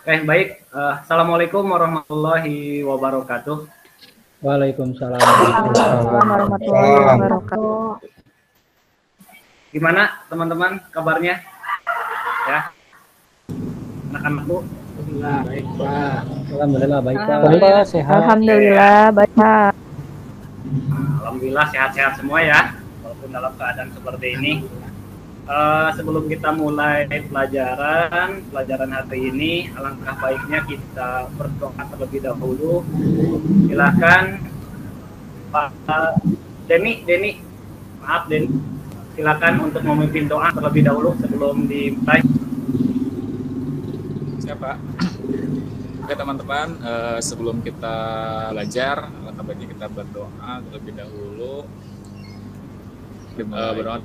Baik. Assalamualaikum warahmatullahi wabarakatuh. Waalaikumsalam. Waalaikumsalam warahmatullahi wabarakatuh. Gimana teman-teman kabarnya? Ya, anak-anakku. Alhamdulillah baik Pak. Alhamdulillah baik Pak. Alhamdulillah sehat. Alhamdulillah baik Pak. Alhamdulillah sehat-sehat semua ya, walaupun dalam keadaan seperti ini. Sebelum kita mulai pelajaran hari ini, alangkah baiknya kita berdoa terlebih dahulu. Silakan Pak Denny, maaf Denny, silakan untuk memimpin doa terlebih dahulu sebelum dimulai. Siapa? Oke teman-teman, sebelum kita belajar, alangkah baiknya kita berdoa terlebih dahulu. Berdoa.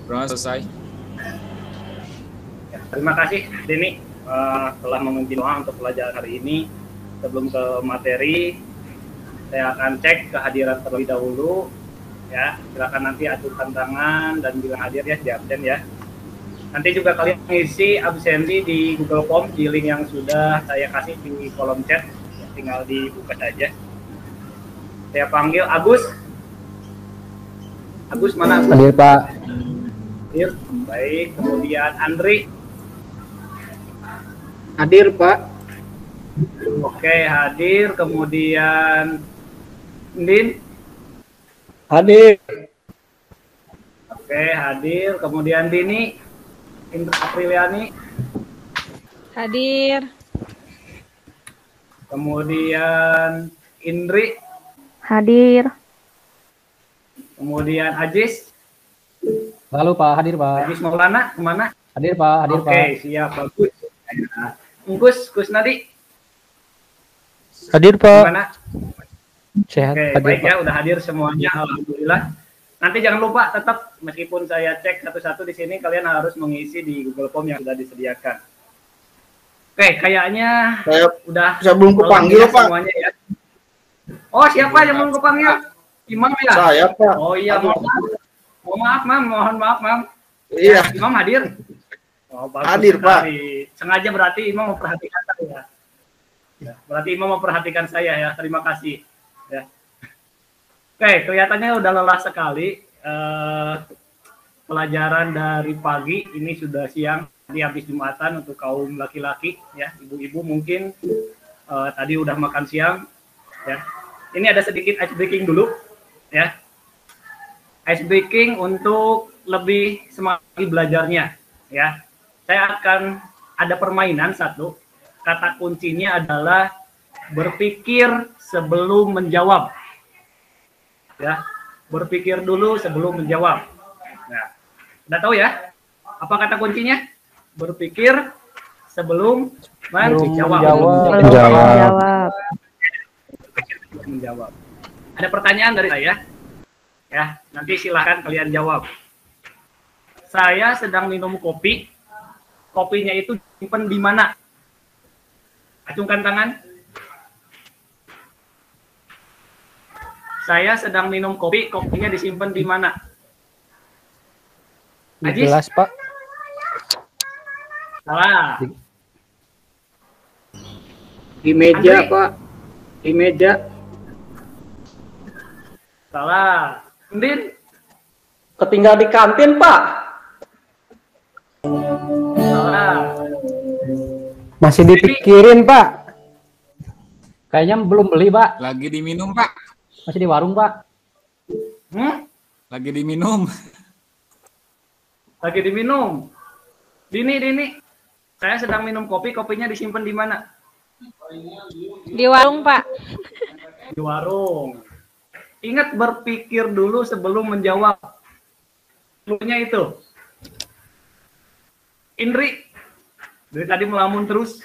Berdoa selesai. Ya, terima kasih Denny telah memimpin doa untuk pelajaran hari ini. Sebelum ke materi, saya akan cek kehadiran terlebih dahulu. Ya, silakan nanti ajukan tangan dan bilang hadir ya di absen ya. Nanti juga kalian mengisi absensi di Google Form di link yang sudah saya kasih di kolom chat. Ya, tinggal dibuka saja. Saya panggil Agus. Agus mana? Hadir Pak. Hadir. Baik. Kemudian Andri. Hadir Pak. Oke, hadir. Kemudian Ndin. Hadir. Oke, hadir. Kemudian Dini. Indra Apriliani. Hadir. Kemudian Indri. Hadir. Kemudian Ajis. Halo Pak, hadir Pak. Ajis Maulana, kemana? Hadir Pak, hadir Pak. Oke, siap, bagus. Kusnadi. Hadir Pak. Gimana? Sehat. Oke, hadir, baik Pak. ya, udah hadir semuanya, alhamdulillah. Nanti jangan lupa tetap meskipun saya cek satu-satu di sini, kalian harus mengisi di Google Form yang sudah disediakan. Oke, kayaknya udah belum kepanggil Pak. Semuanya ya. Oh, siapa yang belum kepanggil? Imam ya? Saya Pak. Oh iya, mohon maaf, Mam. Iya. Imam hadir? Oh, bagus hadir sekali. Pak. Sengaja berarti Imam memperhatikan saya. Ya, berarti Imam memperhatikan saya ya. Terima kasih. Ya. Oke, kelihatannya udah lelah sekali. Pelajaran dari pagi ini sudah siang. Tadi habis Jumatan untuk kaum laki-laki ya, ibu-ibu mungkin tadi udah makan siang ya. Ini ada sedikit ice breaking dulu ya. Ice breaking untuk lebih semangat belajarnya ya. Saya akan ada permainan satu. Kata kuncinya adalah berpikir sebelum menjawab. Ya, berpikir dulu sebelum menjawab. Nah, udah tahu ya? Apa kata kuncinya? Berpikir sebelum menjawab. Menjawab. Ada pertanyaan dari saya? Ya, nanti silahkan kalian jawab. Saya sedang minum kopi. Kopinya itu disimpan di mana? Acungkan tangan. Saya sedang minum kopi. Kopinya disimpan di mana? Di gelas Pak. Salah. Di meja Andri. Pak. Di meja. Salah. Ndin. Ketinggal di kantin Pak. Salah. Masih dipikirin Pak. Kayaknya belum beli Pak. Lagi diminum Pak. Masih di warung Pak. Lagi diminum. Lagi diminum. Dini. Saya sedang minum kopi. Kopinya disimpan di mana? Di warung Pak. Di warung. Ingat berpikir dulu sebelum menjawab. Cluenya itu. Indri. Dari tadi melamun terus.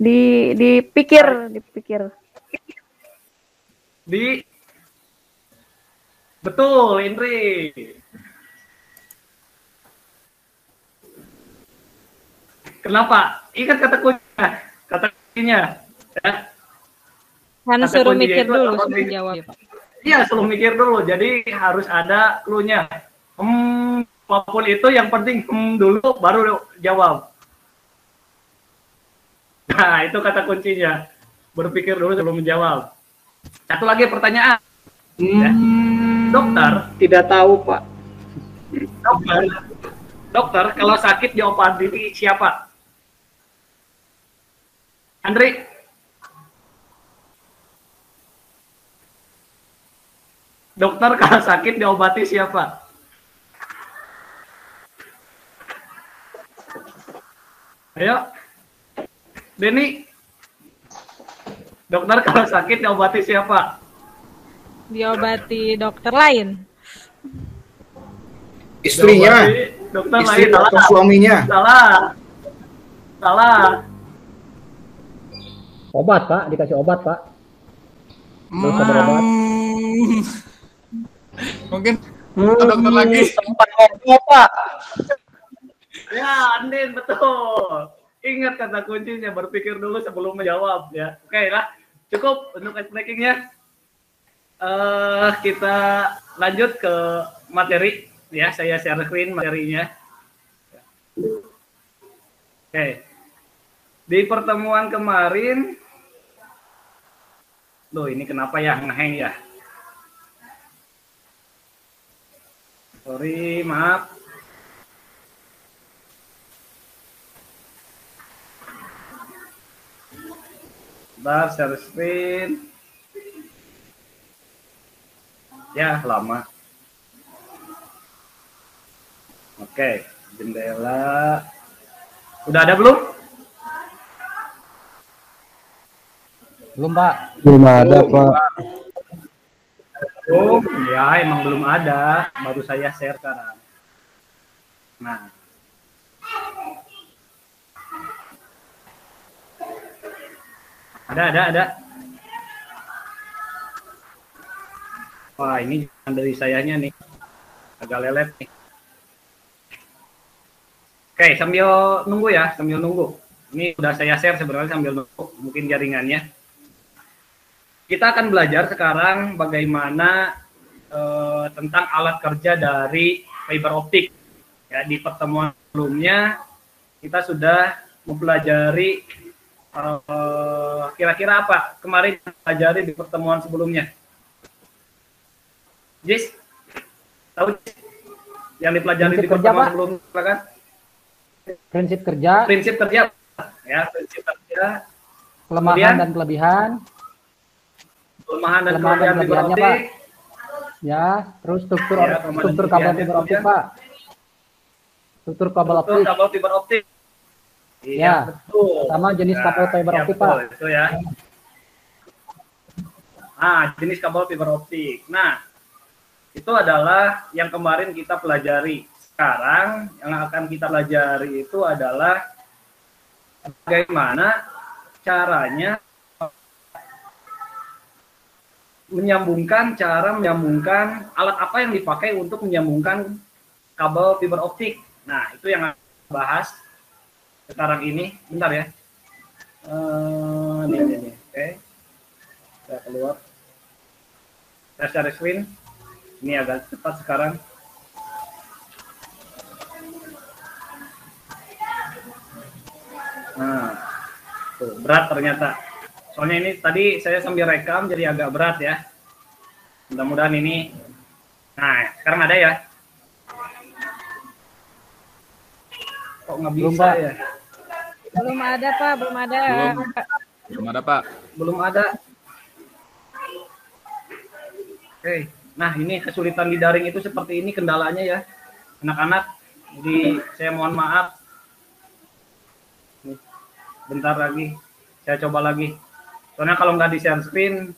Dipikir. Betul, Indri. Kenapa? Ingat kata kuncinya. Ya. Kan Kata suruh kuncinya mikir itu dulu adalah sebelum jawab ya, Pak. Iya, suruh mikir dulu. Jadi harus ada clue-nya. Apapun itu yang penting dulu baru jawab. Nah, itu kata kuncinya. Berpikir dulu sebelum menjawab. Satu lagi pertanyaan. Ya. Dokter, Tidak tahu, Pak. dokter, dokter, kalau sakit diobati siapa? Andri? Dokter kalau sakit diobati siapa? Ayo. Denny. Dokter kalau sakit diobati siapa? Diobati dokter lain. Istrinya, Diobati dokter istri lain. atau suaminya. Salah. Salah. Obat, Pak. Dikasih obat, Pak. Dokter berobat. Mungkin dokter lagi. Tempat ngobrol, Pak. Ya, Andin, betul. Ingat kata kuncinya, berpikir dulu sebelum menjawab ya. Oke lah, cukup untuk ice breakingnya. Kita lanjut ke materi ya. Saya share screen materinya. Oke. Di pertemuan kemarin, loh ini kenapa ya ngeheng ya? Sorry, maaf. Bentar, share screen. Ya, lama. Oke, jendela. Udah ada belum? Belum, Pak. Belum ada, Pak. Belum. Ya, emang belum ada. Baru saya share sekarang. Nah. Ada. Wah, ini jangan dari sayanya nih. Agak lelet nih. Oke, sambil nunggu ya, sambil nunggu. Ini udah saya share sebenarnya sambil nunggu, mungkin jaringannya. Kita akan belajar sekarang bagaimana tentang alat kerja dari fiber optik. Ya, di pertemuan sebelumnya kita sudah mempelajari kira-kira apa kemarin pelajari di pertemuan sebelumnya. Jis, tahu yang dipelajari Prinsip di kerja, pertemuan Pak. sebelumnya kan? Prinsip kerja, Prinsip kerja, ya prinsip kerja, kelemahan kemudian dan kelebihan, kelemahan dan kelemahan dan kelebihan fiber kelebihannya, optik. Pak. Ya, terus struktur Ya, kelemahan dan struktur kabel kelebihannya, fiber optik, kemudian Pak. Struktur kabel Struktur optik. kabel fiber optik. Iya, Ya, betul. sama jenis kabel fiber optik, betul, Pak. itu ya. Jenis kabel fiber optik. Nah, itu adalah yang kemarin kita pelajari. Sekarang yang akan kita pelajari itu adalah bagaimana caranya menyambungkan alat apa yang dipakai untuk menyambungkan kabel fiber optik. Nah, itu yang akan kita bahas sekarang ini. Bentar ya. Ini. Oke. Saya keluar. Saya share screen. Ini agak cepat sekarang. Nah, tuh, berat ternyata. Soalnya ini tadi saya sambil rekam jadi agak berat ya. Mudah-mudahan ini. Nah, sekarang ada ya. Kok nggak Belum, bisa Pak. ya? Belum ada, Pak. Belum ada. Belum ada, Pak. Belum ada. Oke. Nah, ini kesulitan di daring itu seperti ini kendalanya ya. Anak-anak. Jadi saya mohon maaf. Nih, bentar lagi. Saya coba lagi. Soalnya kalau nggak di share screen,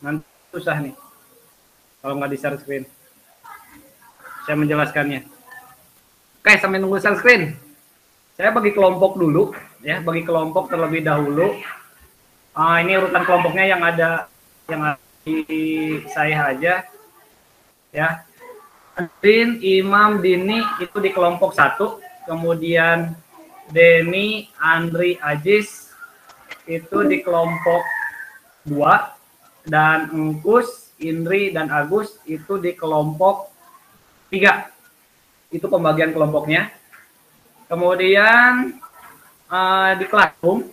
nanti susah nih. Kalau nggak di share screen. Saya menjelaskannya. Oke, sampai nunggu share screen. Saya bagi kelompok dulu. Ya, bagi kelompok terlebih dahulu. Ini urutan kelompoknya yang ada di saya aja. Ya. Andin, Imam, Dini itu di kelompok 1. Kemudian Denny, Andri, Ajis itu di kelompok 2, dan Engkus, Indri, dan Agus itu di kelompok 3. Itu pembagian kelompoknya. Kemudian di Classroom,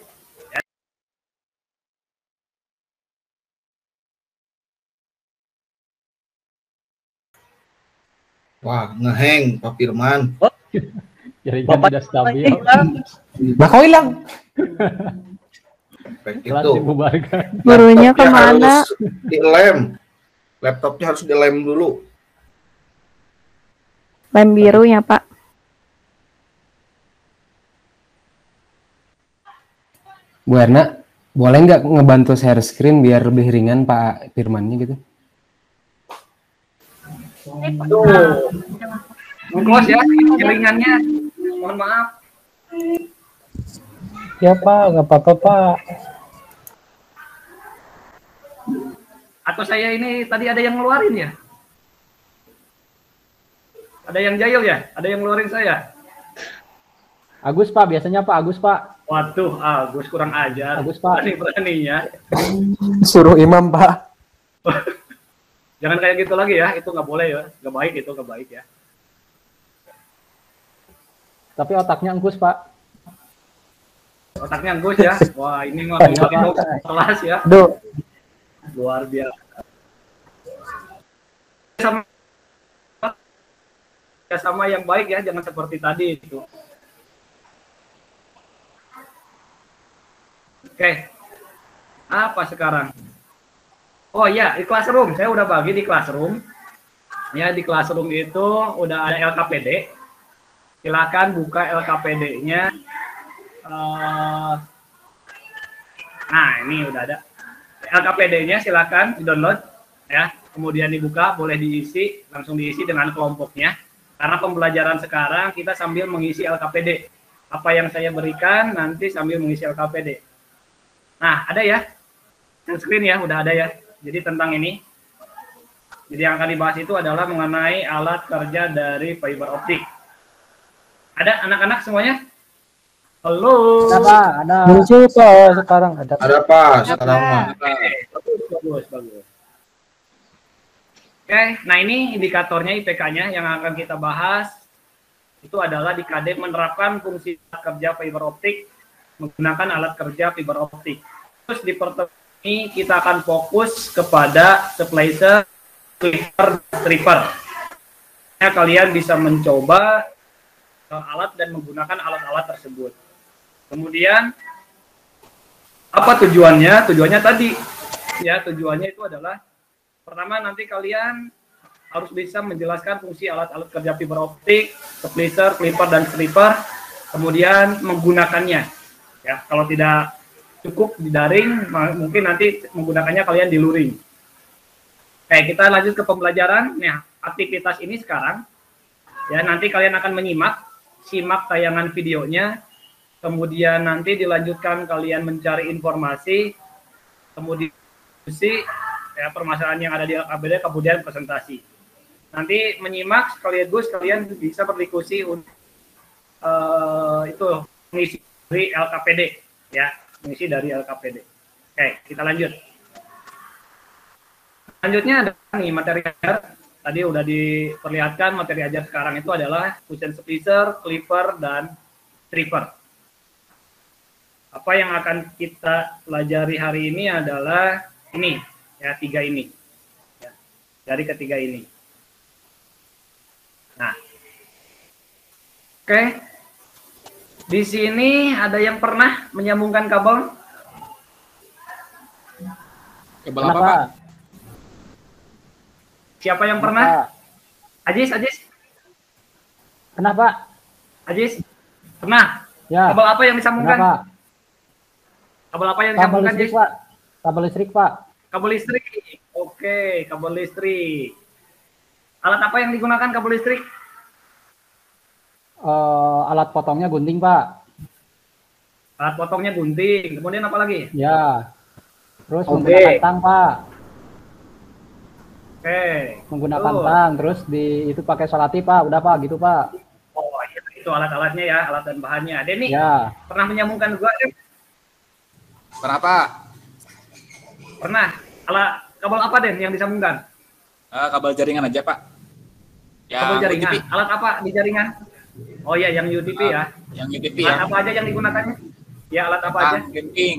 Wah, ngeheng Pak Firman. Jaringan tidak stabil. Nah, kok hilang? Kelas Itu. dibubarkan. Gurunya Laptopnya kemana? harus dilem. Laptopnya harus dilem dulu. Lem birunya, Pak. Bu Erna, boleh nggak ngebantu share screen biar lebih ringan Pak Firmannya gitu? Tuh. Engkus ya, jaringannya. Mohon maaf. Ya Pak, nggak apa-apa Pak. Atau saya ini tadi ada yang ngeluarin ya? Ada yang jahil ya? Ada yang ngeluarin saya? Agus Pak, biasanya Pak, Agus Pak. Waduh, Agus kurang ajar. Agus, Pak. Berani-beraninya. Suruh imam Pak. Jangan kayak gitu lagi ya, itu nggak boleh ya. Nggak baik itu, nggak baik ya. Tapi otaknya Engkus Pak. Otaknya Gus ya. Wah, ini mah kelas ya. Duh. Luar biasa. Sama sama yang baik ya, jangan seperti tadi itu. Oke. Apa sekarang? Oh iya, di Classroom. Saya udah bagi di Classroom. Ya, di Classroom itu udah ada LKPD. Silakan buka LKPD-nya. Nah, ini udah ada. LKPD-nya silakan di-download ya. Kemudian dibuka, boleh diisi, langsung diisi dengan kelompoknya. Karena pembelajaran sekarang kita sambil mengisi LKPD. Apa yang saya berikan nanti sambil mengisi LKPD. Nah, ada ya. Screen ya, udah ada ya. Jadi tentang ini. Jadi yang akan dibahas itu adalah mengenai alat kerja dari fiber optik. Ada anak-anak semuanya? Halo. Ada Pak, ada. Muncul Pak sekarang ada. Ada Pak, sekarang mah. Bagus. Oke, nah ini indikatornya IPK-nya yang akan kita bahas. Itu adalah di KD menerapkan fungsi kerja fiber optik menggunakan alat kerja fiber optik. Terus di pertemuan ini kita akan fokus kepada splicer, clipper, stripper. Ya, kalian bisa mencoba alat dan menggunakan alat-alat tersebut. Kemudian apa tujuannya? Tujuannya tadi ya, tujuannya itu adalah pertama nanti kalian harus bisa menjelaskan fungsi alat-alat kerja fiber optik, splicer, clipper dan stripper, kemudian menggunakannya. Ya, kalau tidak cukup di daring, mungkin nanti menggunakannya kalian di luring. Oke, kita lanjut ke pembelajaran. Nah, aktivitas ini sekarang ya, nanti kalian akan simak tayangan videonya, kemudian nanti dilanjutkan kalian mencari informasi, kemudian diskusi ya, permasalahan yang ada di LKPD, kemudian presentasi. Nanti menyimak sekaligus kalian bisa berdiskusi untuk itu mengisi dari LKPD ya, mengisi dari LKPD. Oke, kita lanjut. Selanjutnya ada nih materi ajar. Tadi udah diperlihatkan materi ajar sekarang itu adalah fusion splicer, clipper, dan stripper. Apa yang akan kita pelajari hari ini adalah ini, ya, 3 ini. Ya, dari ketiga ini. Nah, oke. Di sini ada yang pernah menyambungkan kabel? Kabel apa, Pak? Siapa yang pernah? Ajis. Kenapa? Ajis, pernah? Ya. Kabel apa yang disambungkan? Kenapa? Kabel apa yang Kabel disambungkan, listrik Jis? Pak. Kabel listrik Pak. Kabel listrik. Oke, kabel listrik. Alat apa yang digunakan kabel listrik? Alat potongnya gunting Pak. Alat potongnya gunting. Kemudian apa lagi? Ya. Terus Oke. menggunakan tang Pak. Oke. Menggunakan Tuh. tang. Terus itu pakai solati Pak. Udah Pak, gitu Pak. Oh, iya, itu alat-alatnya ya, alat dan bahannya. Denny, Ya. pernah menyambungkan juga? Kenapa? Pernah. Kabel apa Den yang disambungkan? Kabel jaringan aja Pak. Kabel jaringan. UTP. Alat apa di jaringan? Oh iya, yang UTP ya. Yang UTP Alat ya. apa aja yang digunakannya? Ya, alat apa aja? Crimping.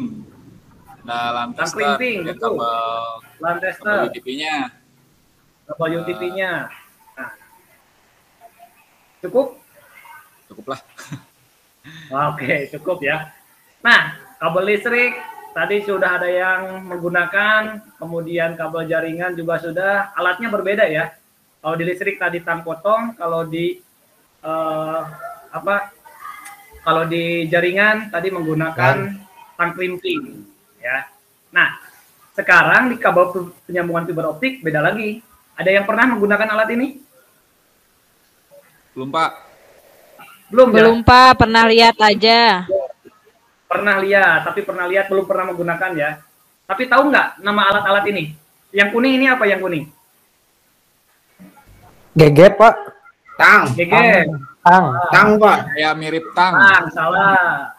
Nah, Tang crimping, betul. Kabel Tester. UTP-nya. Kabel UTP-nya. Nah. Cukup? Cukuplah. Oke, cukup ya. Nah, kabel listrik tadi sudah ada yang menggunakan, kemudian kabel jaringan juga sudah. Alatnya berbeda ya. Kalau di listrik tadi tang potong, kalau di kalau di jaringan tadi menggunakan tang crimping ya. Nah, sekarang di kabel penyambungan fiber optik beda lagi. Ada yang pernah menggunakan alat ini? Belum Pak. Belum ya? Pak, pernah lihat aja. Pernah lihat, tapi pernah lihat belum pernah menggunakan ya. Tapi tahu nggak nama alat-alat ini? Yang kuning ini apa yang kuning? GG Pak. Tang. GG. Tang, Pak. Ya mirip tang. Tang, salah.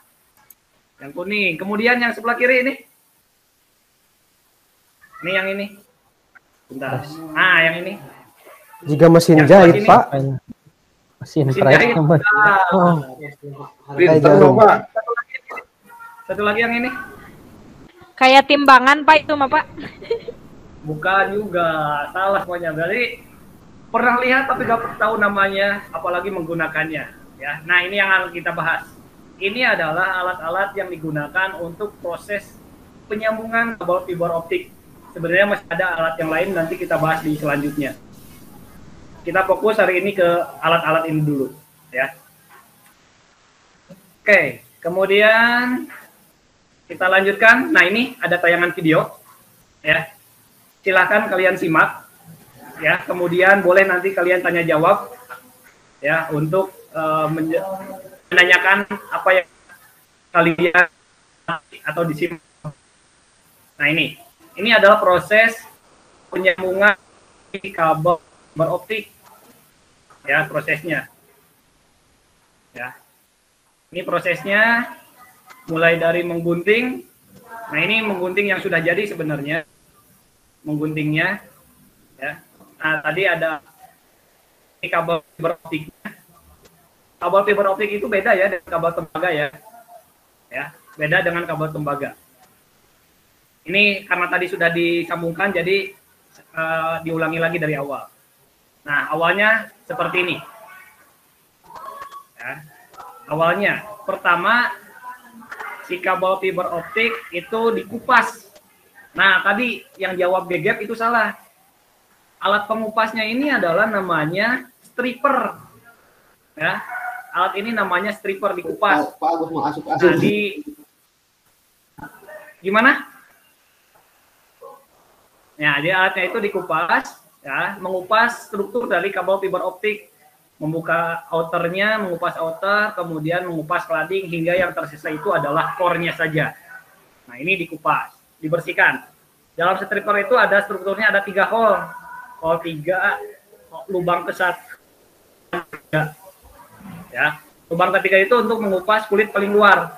Yang kuning. Kemudian yang sebelah kiri ini? Ini yang ini. Bentar. Ah, yang ini. Jika mesin Yang jahit ini. Pak. Mesin Mesin jahit. jahit. Oh, Printer dong, Pak. Satu lagi yang ini. Kayak timbangan Pak itu mah Pak. Bukan juga. Salah pokoknya. Berarti pernah lihat tapi gak tahu namanya, apalagi menggunakannya. Ya. Nah, ini yang akan kita bahas. Ini adalah alat-alat yang digunakan untuk proses penyambungan kabel fiber optik. Sebenarnya masih ada alat yang lain, nanti kita bahas di selanjutnya. Kita fokus hari ini ke alat-alat ini dulu, ya. Oke, kemudian kita lanjutkan. Nah, ini ada tayangan video, ya. Silakan kalian simak, ya. Kemudian boleh nanti kalian tanya jawab, ya, untuk menanyakan apa yang kalian atau disimak. Nah, ini adalah proses penyambungan kabel fiber optik, ya, prosesnya, ya. Ini prosesnya mulai dari menggunting. Nah, ini menggunting yang sudah jadi sebenarnya, mengguntingnya, ya. Nah, tadi ada ini kabel fiber optiknya. Kabel fiber optik itu beda ya dengan kabel tembaga ya, beda dengan kabel tembaga. Ini karena tadi sudah disambungkan, jadi diulangi lagi dari awal. Nah, awalnya seperti ini. Ya. Awalnya, pertama, si kabel fiber optik itu dikupas. Nah, tadi yang jawab gegep itu salah. Alat pengupasnya ini adalah namanya stripper. Ya. Alat ini namanya stripper, dikupas. Pak Agus mau asup. Jadi, gimana? Ya, jadi alatnya itu dikupas, ya, mengupas struktur dari kabel fiber optik, membuka outernya, mengupas outer, kemudian mengupas cladding hingga yang tersisa itu adalah core-nya saja. Nah, ini dikupas, dibersihkan. Dalam stripper itu ada strukturnya, ada 3 hole 3, lubang ke-1, ya. Lubang ketiga itu untuk mengupas kulit paling luar.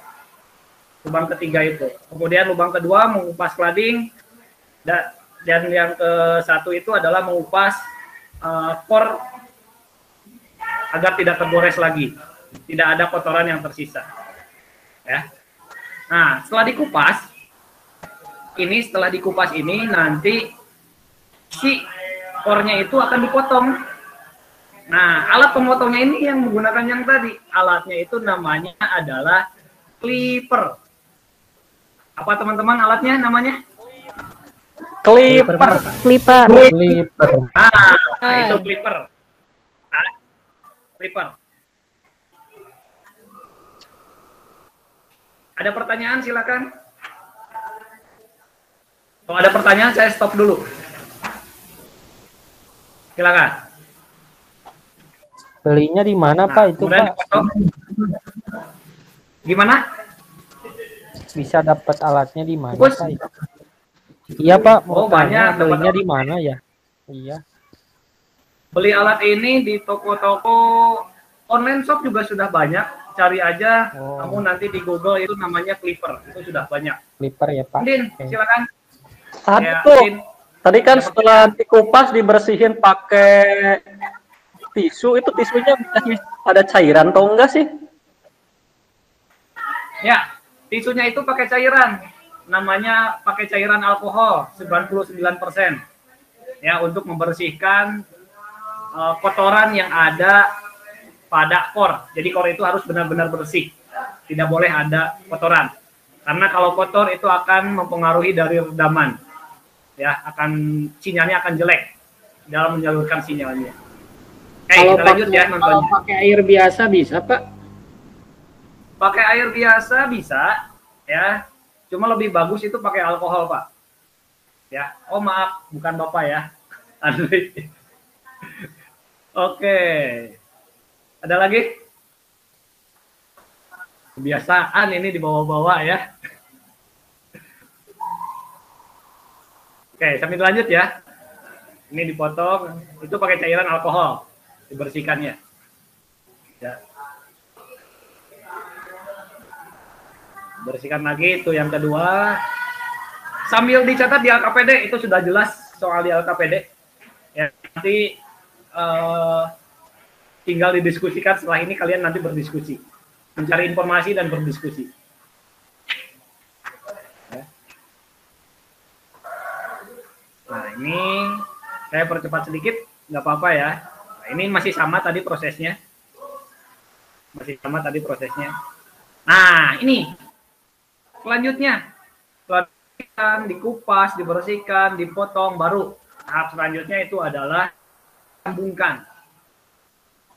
Lubang ketiga itu. Kemudian lubang kedua mengupas cladding, dan yang ke-1 itu adalah mengupas core agar tidak tergores lagi, tidak ada kotoran yang tersisa. Ya. Nah, setelah dikupas ini nanti si core-nya itu akan dipotong. Nah, alat pemotongnya ini yang menggunakan yang tadi. Alatnya itu namanya adalah clipper. Apa teman-teman alatnya namanya? Clipper. Nah, itu clipper. Clipper. Ada pertanyaan silakan. Kalau ada pertanyaan saya stop dulu. Silakan. Belinya di mana Pak itu kemudian Pak? Gimana? Bisa dapat alatnya di mana Bos. Pak? Iya Pak, Oh, mau tanya banyak, belinya dapat di mana ya? Iya. Beli alat ini di toko-toko online shop juga sudah banyak. Cari aja, kamu nanti di Google itu namanya clipper. Itu sudah banyak. Clipper ya Pak. Din, Oke. silakan. Tadi Ya, tuh, Tin. tadi kan setelah dikupas dibersihin pakai tisu, itu tisunya masih ada cairan atau enggak sih? Ya, tisunya itu pakai cairan. Namanya pakai cairan alkohol 99%. Ya, untuk membersihkan kotoran yang ada pada core. Jadi core itu harus benar-benar bersih. Tidak boleh ada kotoran. Karena kalau kotor itu akan mempengaruhi dari redaman. Ya, sinyalnya akan jelek dalam menyalurkan sinyalnya. Kalau Kita lanjut ya kalau nontonnya. pakai air biasa bisa, Pak? Pakai air biasa bisa, ya. Cuma lebih bagus itu pakai alkohol, Pak. Ya. Oh, maaf, bukan Bapak ya. Andri. Oke. Ada lagi? Kebiasaan ini dibawa-bawa ya. Oke, sambil lanjut ya. Ini dipotong, itu pakai cairan alkohol, dibersihkannya. Ya. Bersihkan lagi, itu yang kedua. Sambil dicatat di LKPD, itu sudah jelas soal di LKPD. Ya, nanti tinggal didiskusikan, setelah ini kalian nanti berdiskusi. Mencari informasi dan berdiskusi. Nah, ini saya percepat sedikit, nggak apa-apa ya. Nah, ini masih sama tadi prosesnya. Nah, ini selanjutnya. Dikupas, dibersihkan, dipotong, baru tahap selanjutnya itu adalah sambungkan.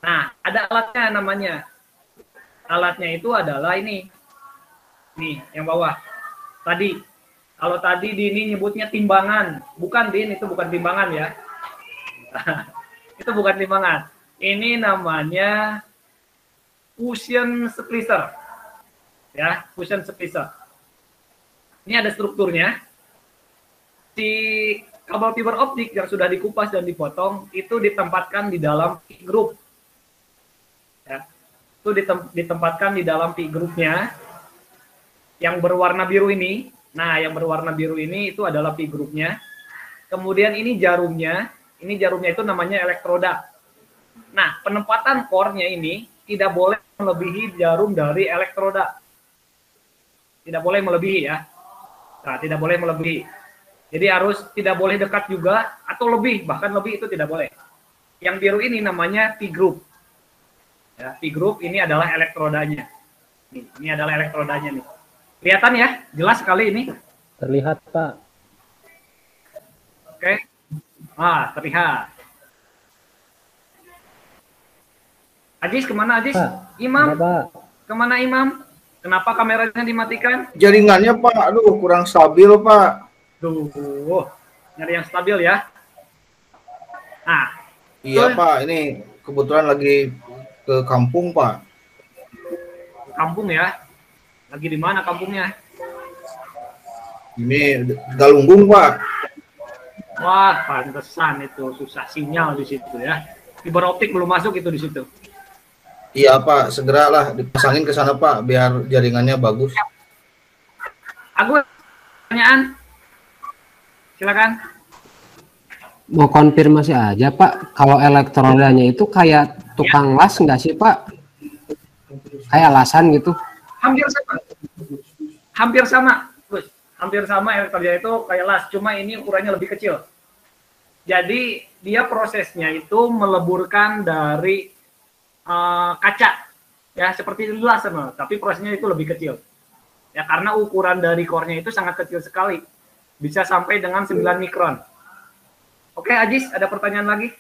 Nah, ada alatnya namanya. Alatnya itu adalah ini. Nih, yang bawah. Tadi. Kalau tadi di ini nyebutnya timbangan. Bukan, Din, itu bukan timbangan ya. Itu bukan timbangan. Ini namanya fusion splicer. Ya, fusion splicer. Ini ada strukturnya. Si kabel fiber optik yang sudah dikupas dan dipotong itu ditempatkan di dalam P group. Ya. Itu ditempatkan di dalam P groupnya yang berwarna biru ini. Nah, yang berwarna biru ini itu adalah P groupnya. Kemudian ini jarumnya itu namanya elektroda. Nah, penempatan core-nya ini tidak boleh melebihi jarum dari elektroda. Tidak boleh melebihi ya. Nah, tidak boleh melebihi. Jadi harus tidak boleh dekat juga atau lebih, bahkan lebih itu tidak boleh. Yang biru ini namanya P group. Ya, P group ini adalah elektrodanya. Ini adalah elektrodanya nih. Kelihatan ya? Jelas sekali ini. Terlihat, Pak. Oke. Terlihat. Ajis, kemana Ajis? Pak, Imam? Pak. Kemana Imam? Kenapa kameranya dimatikan? Jaringannya Pak, aduh kurang stabil Pak. Duh, nyari yang stabil ya. Nah, Iya Pak, ini kebetulan lagi ke kampung Pak. Kampung ya? Lagi di mana kampungnya? Ini Galunggung Pak. Wah, pantesan itu susah sinyal di situ ya. Fiber optik belum masuk itu di situ. Iya Pak, segeralah dipasangin ke sana Pak, biar jaringannya bagus. Agus, pertanyaan? Silakan. Mau konfirmasi aja Pak, kalau elektrodanya itu kayak tukang las nggak sih Pak? Kayak lasan gitu? Hampir sama. Hampir sama, Gus. Hampir sama elektrodanya itu kayak las, cuma ini ukurannya lebih kecil. Jadi dia prosesnya itu meleburkan dari kaca, ya seperti las, tapi prosesnya itu lebih kecil. Ya karena ukuran dari core-nya itu sangat kecil sekali, bisa sampai dengan 9 mikron. Oke, Ajis, ada pertanyaan lagi?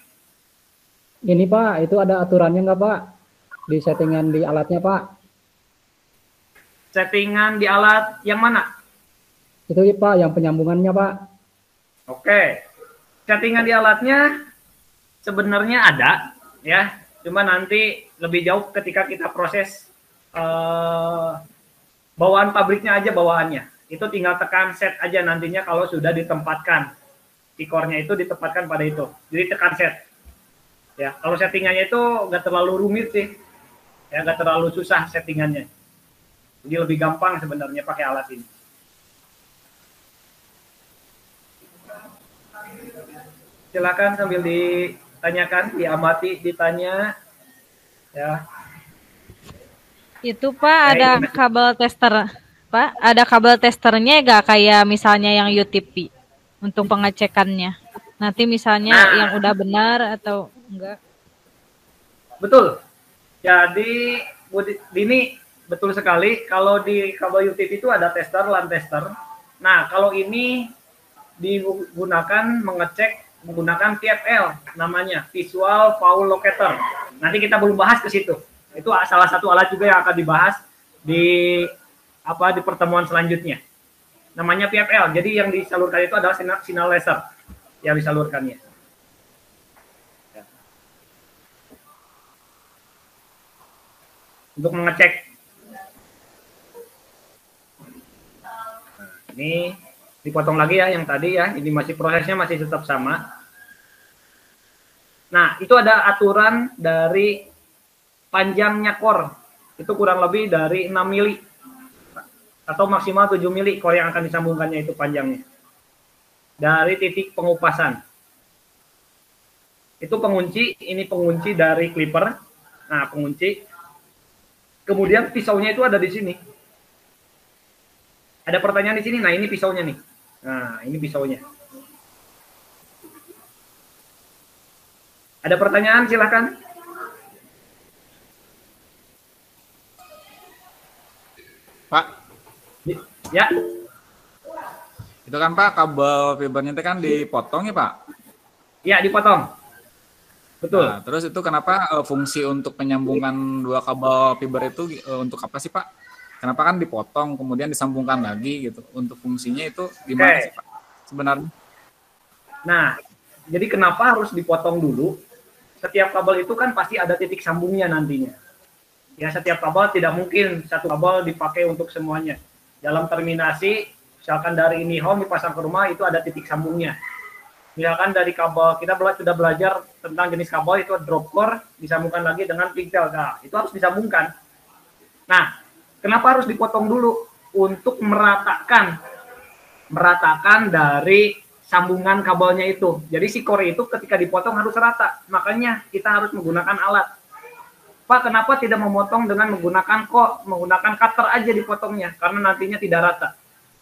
Ini Pak, itu ada aturannya nggak Pak? Di settingan di alatnya Pak? Settingan di alat yang mana? Itu ya Pak, yang penyambungannya Pak. Oke, settingan di alatnya sebenarnya ada, ya. Cuma nanti lebih jauh ketika kita proses bawaan pabriknya aja bawaannya. Itu tinggal tekan set aja nantinya kalau sudah ditempatkan. Core-nya itu ditempatkan pada itu. Jadi tekan set. Ya, kalau settingannya itu nggak terlalu rumit sih. Ya, nggak terlalu susah settingannya. Jadi lebih gampang sebenarnya pakai alat ini. Silakan sambil ditanyakan, diamati, ditanya. Ya. Itu Pak ada kabel tester. Pak, ada kabel testernya nggak kayak misalnya yang UTP untuk pengecekannya? Nanti misalnya yang udah benar atau enggak? Betul. Jadi Bu Dini betul sekali. Kalau di kabel UTP itu ada tester, LAN tester. Nah, kalau ini digunakan menggunakan VFL namanya, Visual Foul Locator. Nanti kita belum bahas ke situ. Itu salah satu alat juga yang akan dibahas di pertemuan selanjutnya. Namanya VFL. Jadi yang disalurkan itu adalah sinyal laser yang disalurkannya. Untuk mengecek. Nah, ini dipotong lagi ya yang tadi ya. Ini masih prosesnya masih tetap sama. Nah, itu ada aturan dari panjangnya core. Itu kurang lebih dari 6 mili. Atau maksimal 7 mili core yang akan disambungkannya itu panjangnya. Dari titik pengupasan. Itu pengunci, ini pengunci dari clipper. Nah, pengunci. Kemudian pisaunya itu ada di sini. Ada pertanyaan di sini. Nah, ini pisaunya nih. Nah, ini pisaunya. Ada pertanyaan, silakan. Pak, Ya. itu kan Pak kabel fibernya itu kan dipotong ya Pak? Ya, dipotong. Betul. Nah, terus itu kenapa fungsi untuk menyambungkan dua kabel fiber itu untuk apa sih Pak? Kenapa kan dipotong kemudian disambungkan lagi gitu? Untuk fungsinya itu gimana sih Pak sebenarnya? Nah, jadi kenapa harus dipotong dulu? Setiap kabel itu kan pasti ada titik sambungnya nantinya. Ya, setiap kabel tidak mungkin satu kabel dipakai untuk semuanya. Dalam terminasi, misalkan dari ini home dipasang ke rumah itu ada titik sambungnya. Misalkan dari kabel, kita sudah belajar tentang jenis kabel itu drop core, disambungkan lagi dengan pigtail. Nah, itu harus disambungkan. Nah, kenapa harus dipotong dulu? Untuk meratakan dari sambungan kabelnya itu. Jadi si core itu ketika dipotong harus rata. Makanya kita harus menggunakan alat. Pak, kenapa tidak memotong dengan menggunakan cutter aja dipotongnya? Karena nantinya tidak rata.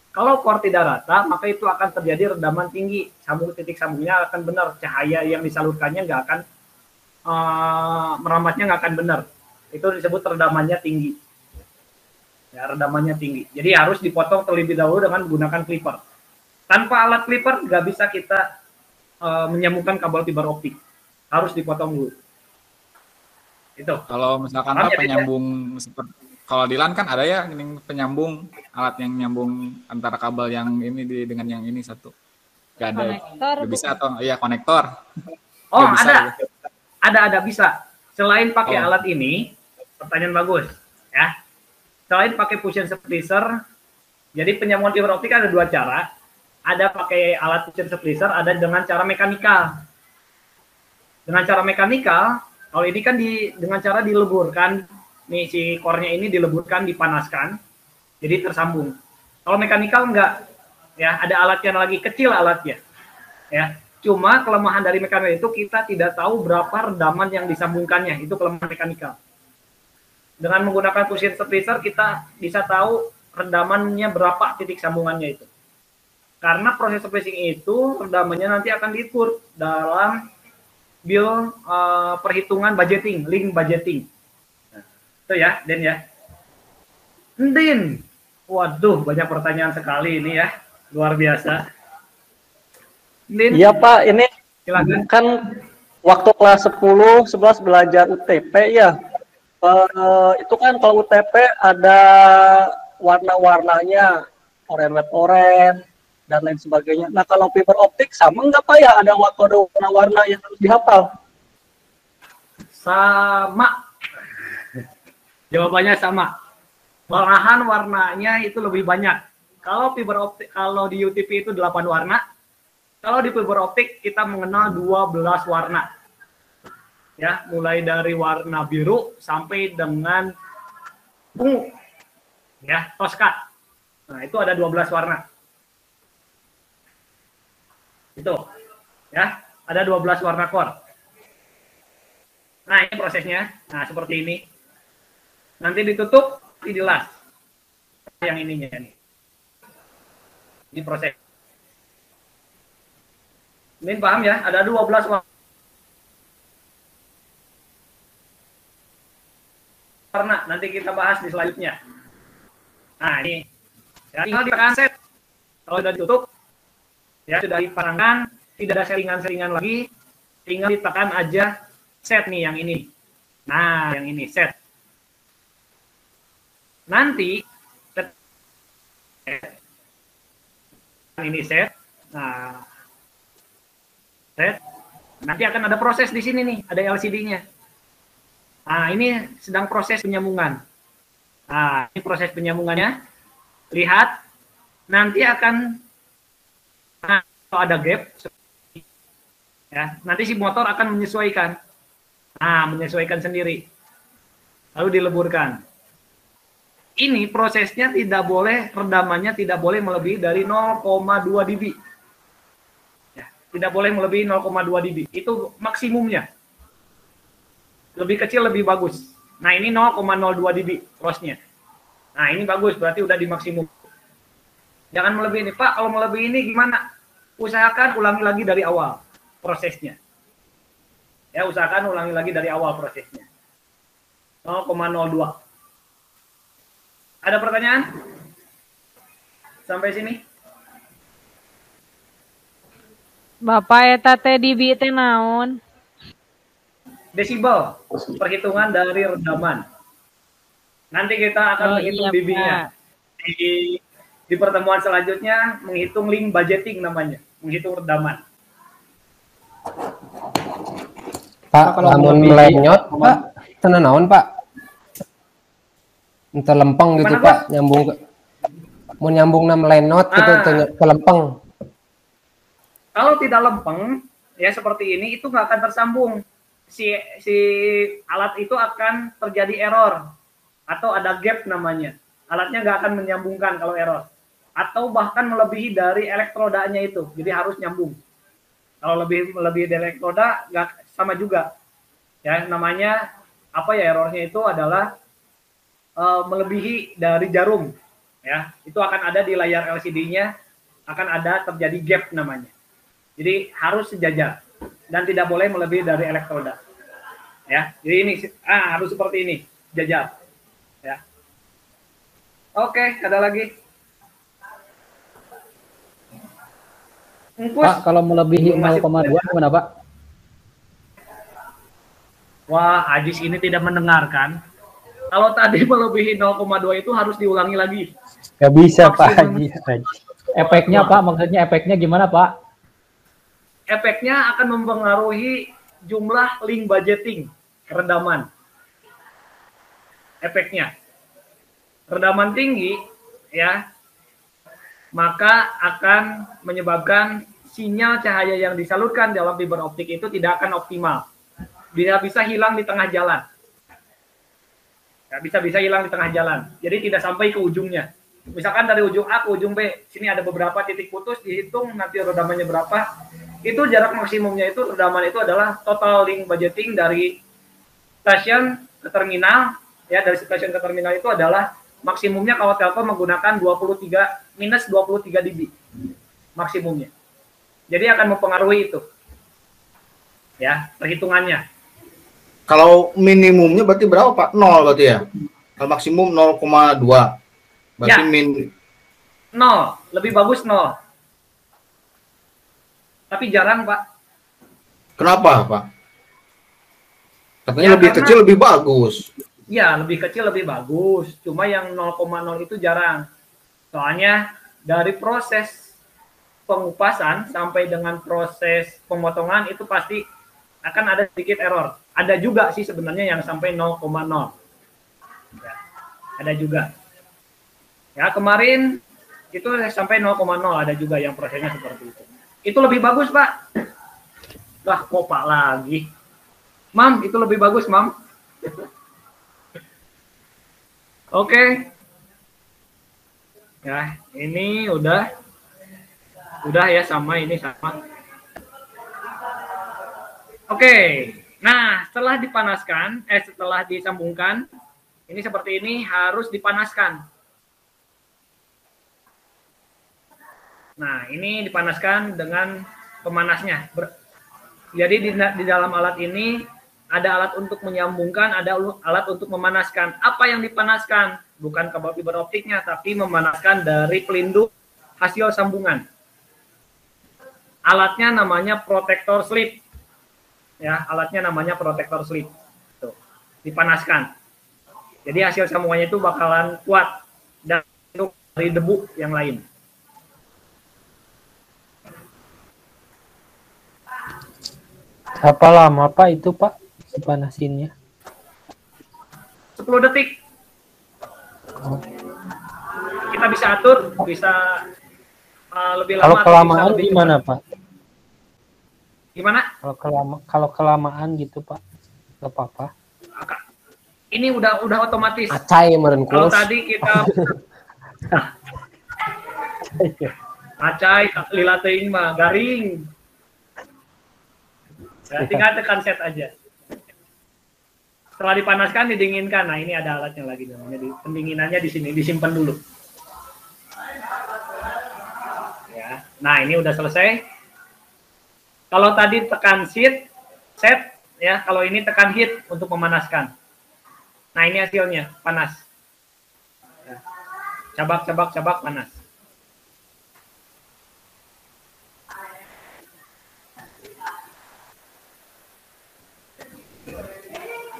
Kalau core tidak rata, maka itu akan terjadi redaman tinggi. Titik sambungnya akan benar. Cahaya yang disalurkannya nggak akan merambatnya nggak akan benar. Itu disebut redamannya tinggi. Ya, redamannya tinggi. Jadi harus dipotong terlebih dahulu dengan menggunakan clipper. Tanpa alat clipper nggak bisa kita menyambungkan kabel fiber optik. Harus dipotong dulu. Itu. Kalau misalkan Pak penyambung seperti kalau di LAN kan ada ya ini penyambung alat yang nyambung antara kabel yang ini dengan yang ini satu. Gak ada. Gak bisa atau ya konektor. Oh, bisa, ada bisa. Selain pakai alat ini, pertanyaan bagus ya. Selain pakai fusion splitter, jadi penyambungan fiber optik ada dua cara. Ada pakai alat fusion splitter, ada dengan cara mekanikal. Dengan cara mekanikal, kalau ini kan dengan cara dileburkan, nih si core-nya ini dileburkan, dipanaskan, jadi tersambung. Kalau mekanikal enggak, ya ada alatnya lagi kecil alatnya, ya. Cuma kelemahan dari mekanikal itu kita tidak tahu berapa redaman yang disambungkannya, itu kelemahan mekanikal. Dengan menggunakan fusion splitter kita bisa tahu redamannya berapa titik sambungannya itu. Karena proses spacing itu redamannya nanti akan diukur dalam bill perhitungan budgeting, link budgeting. Nah, itu ya, Den ya. Din, waduh banyak pertanyaan sekali ini ya, luar biasa. Din. Iya Pak, ini silakan. Kan waktu kelas 10, 11 belajar UTP ya. Itu kan kalau UTP ada warna-warnanya, oren dan lain sebagainya. Nah kalau fiber optik sama nggak Pak ya? Ada warna-warna yang harus dihafal? Sama. Jawabannya sama. Malahan warnanya itu lebih banyak. Kalau fiber optik, kalau di UTP itu 8 warna. Kalau di fiber optik kita mengenal 12 warna. Ya, mulai dari warna biru sampai dengan ungu. Ya, toska. Nah, itu ada 12 warna. Itu. Ya, ada 12 warna core. Nah, ini prosesnya. Nah, seperti ini. Nanti ditutup, dilas. Yang ininya nih. Ini proses. Ini paham ya? Ada 12 warna. Nanti kita bahas di selanjutnya. Nah, ini. Ya, tinggal ditekan set. Kalau sudah ditutup, ya sudah dipasangkan, tidak ada seringan-seringan lagi, tinggal ditekan aja set nih yang ini. Nah, yang ini set. Nanti ini set. Nah, set. Nanti akan ada proses di sini nih, ada LCD-nya. Nah, ini sedang proses penyambungan. Nah, ini proses penyambungannya. Lihat, nanti akan kalau ada gap, ya, nanti si motor akan menyesuaikan. Nah, menyesuaikan sendiri. Lalu dileburkan. Ini prosesnya tidak boleh, redamannya tidak boleh melebihi dari 0,2 dB. Ya, tidak boleh melebihi 0,2 dB. Itu maksimumnya. Lebih kecil lebih bagus. Nah, ini 0,02 dB lossnya. Nah, ini bagus, berarti udah di maksimum. Jangan melebihi ini. Pak, kalau melebihi ini gimana? Usahakan ulangi lagi dari awal prosesnya. Ya, usahakan ulangi lagi dari awal prosesnya. 0,02. Ada pertanyaan? Sampai sini? Bapak eta teh dB teh naon? Desibel, perhitungan dari redaman. Nanti kita akan menghitung iya, dB-nya. Di pertemuan selanjutnya menghitung link budgeting namanya, menghitung redaman. Pak, lamun melenyot, Pak, tenan naon, Pak? Ente lempeng gitu, Gimana, Pak, nyambung ke mau nyambung na melenot gitu ke lempeng. Kalau tidak lempeng, ya seperti ini, itu nggak akan tersambung. Si alat itu akan terjadi error atau ada gap namanya. Alatnya nggak akan menyambungkan kalau error. Atau bahkan melebihi dari elektrodanya itu, jadi harus nyambung. Kalau lebih dari elektroda nggak sama juga, ya namanya apa ya, errornya itu adalah melebihi dari jarum, ya itu akan ada di layar LCD-nya, akan ada terjadi gap namanya. Jadi harus sejajar dan tidak boleh melebihi dari elektroda, ya. Jadi ini harus seperti ini, sejajar, ya. Oke, ada lagi? Pak, kalau melebihi 0,2 gimana, Pak? Wah, Ajis ini tidak mendengarkan. Kalau tadi melebihi 0,2 itu harus diulangi lagi. Gak bisa, Pak Maksimum. Haji. Efeknya, Pak, maksudnya efeknya gimana, Pak? Efeknya akan mempengaruhi jumlah link budgeting redaman. Efeknya. Redaman tinggi, ya, maka akan menyebabkan sinyal cahaya yang disalurkan dalam fiber optik itu tidak akan optimal. Bisa hilang di tengah jalan. Ya, bisa hilang di tengah jalan. Jadi tidak sampai ke ujungnya. Misalkan dari ujung A ke ujung B, sini ada beberapa titik putus, dihitung nanti redamannya berapa. Itu jarak maksimumnya itu, redaman itu adalah total link budgeting dari stasiun ke terminal. Ya, dari stasiun ke terminal itu adalah maksimumnya kalau Telkom menggunakan 23 dB maksimumnya. Jadi akan mempengaruhi itu. Ya, perhitungannya. Kalau minimumnya berarti berapa, Pak? 0 berarti ya? Kalau maksimum 0,2. Berarti Ya. 0, lebih bagus 0. Tapi jarang, Pak. Kenapa, Pak? Katanya Ya, lebih karena- kecil lebih bagus. Ya, lebih kecil lebih bagus. Cuma yang 0,0 itu jarang. Soalnya dari proses pengupasan sampai dengan proses pemotongan itu pasti akan ada sedikit error. Ada juga sih sebenarnya yang sampai 0,0. Ya, ada juga. Ya, kemarin itu sampai 0,0 ada juga yang prosesnya seperti itu. Itu lebih bagus, Pak. Lah, kok Pak lagi? Mam, itu lebih bagus, Mam. Oke. Ya, ini udah ya, sama ini sama. Oke, nah setelah dipanaskan, setelah disambungkan, ini seperti ini harus dipanaskan. Nah, ini dipanaskan dengan pemanasnya. Jadi di dalam alat ini ada alat untuk menyambungkan, ada alat untuk memanaskan. Apa yang dipanaskan? Bukan kabel fiber optiknya, tapi memanaskan dari pelindung hasil sambungan. Alatnya namanya protektor slip. Ya, alatnya namanya protektor slip. Tuh, dipanaskan. Jadi hasil sambungannya itu bakalan kuat dan dari debu yang lain. Berapa lama Pak itu Pak dipanasinnya? 10 detik. Kita bisa atur, bisa lebih lama. Kalau kelamaan gimana Pak? Gimana? Kalau kelamaan gitu Pak, nggak apa-apa. Ini udah otomatis. Acai meren Kalau kurus. tadi kita acai lila teuing mah garing. Ya, tinggal tekan set aja. Setelah dipanaskan, didinginkan. Nah, ini ada alatnya lagi namanya. Pendinginannya di sini, disimpan dulu. Ya. Nah, ini udah selesai. Kalau tadi tekan set, ya. Kalau ini tekan heat untuk memanaskan. Nah, ini hasilnya, panas. Ya. Cabak, panas.